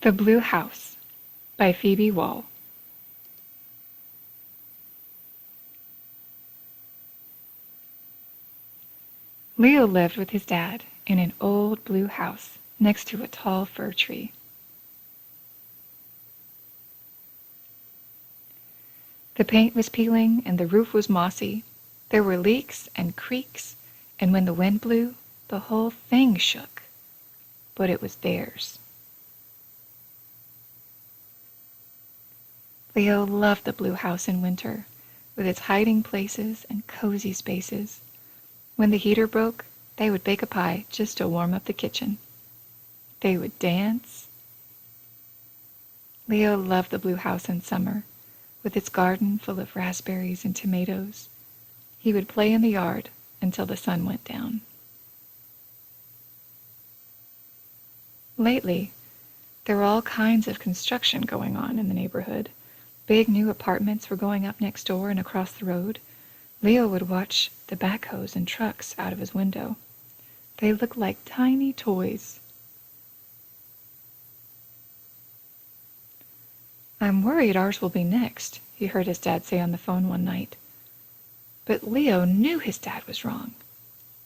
The Blue House by Phoebe Wall. Leo lived with his dad in an old blue house next to a tall fir tree. The paint was peeling and the roof was mossy. There were leaks and creaks, and when the wind blew, the whole thing shook. But it was theirs. Leo loved the blue house in winter, with its hiding places and cozy spaces. When the heater broke, they would bake a pie just to warm up the kitchen. They would dance. Leo loved the blue house in summer, with its garden full of raspberries and tomatoes. He would play in the yard until the sun went down. Lately, there were all kinds of construction going on in the neighborhood. Big new apartments were going up next door and across the road. Leo would watch the backhoes and trucks out of his window. They looked like tiny toys. "I'm worried ours will be next," he heard his dad say on the phone one night. But Leo knew his dad was wrong.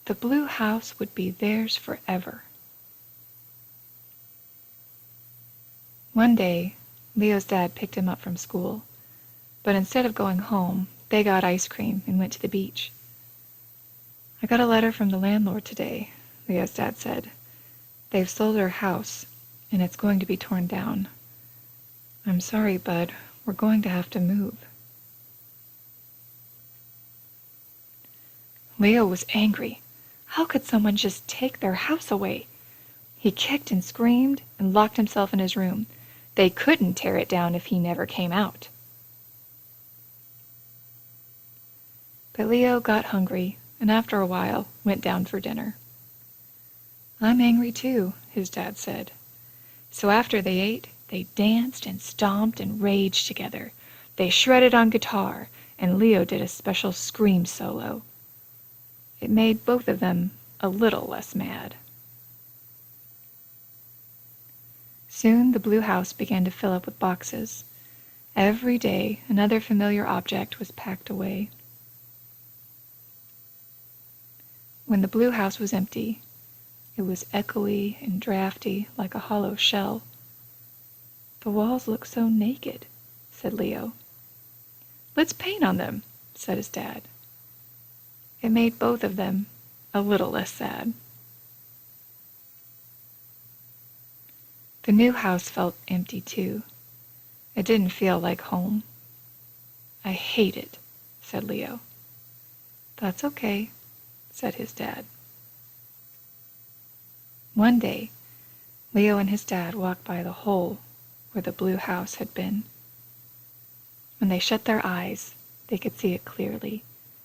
The blue house would be theirs forever. One day, Leo's dad picked him up from school, but instead of going home, they got ice cream and went to the beach. "I got a letter from the landlord today," Leo's dad said. "They've sold our house, and it's going to be torn down. I'm sorry, Bud, we're going to have to move." Leo was angry. How could someone just take their house away? He kicked and screamed and locked himself in his room. They couldn't tear it down if he never came out. But Leo got hungry, and after a while went down for dinner. "I'm angry too," his dad said. So after they ate, they danced and stomped and raged together. They shredded on guitar, and Leo did a special scream solo. It made both of them a little less mad. Soon the blue house began to fill up with boxes. Every day another familiar object was packed away. When the blue house was empty, it was echoey and drafty like a hollow shell. "The walls look so naked," said Leo. "Let's paint on them," said his dad. It made both of them a little less sad. The new house felt empty too. It didn't feel like home. "I hate it," said Leo. "That's okay," said his dad. One day, Leo and his dad walked by the hole where the blue house had been. When they shut their eyes, they could see it clearly,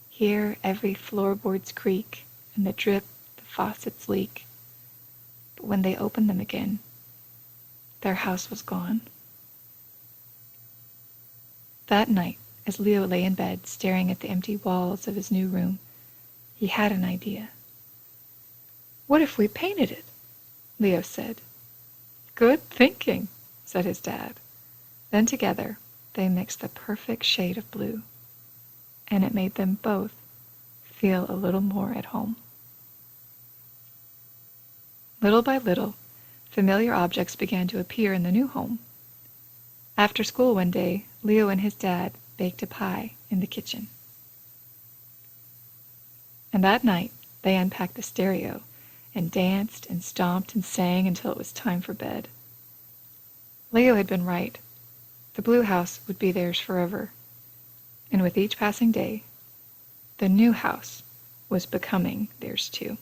hear every floorboard's creak and the drip the faucets leak. But when they opened them again, their house was gone. That night, as Leo lay in bed staring at the empty walls of his new room, he had an idea. "What if we painted it?" Leo said. "Good thinking," said his dad. Then together, they mixed the perfect shade of blue, and it made them both feel a little more at home. Little by little, familiar objects began to appear in the new home. After school one day, Leo and his dad baked a pie in the kitchen. And that night, they unpacked the stereo and danced and stomped and sang until it was time for bed. Leo had been right. The blue house would be theirs forever. And with each passing day, the new house was becoming theirs too.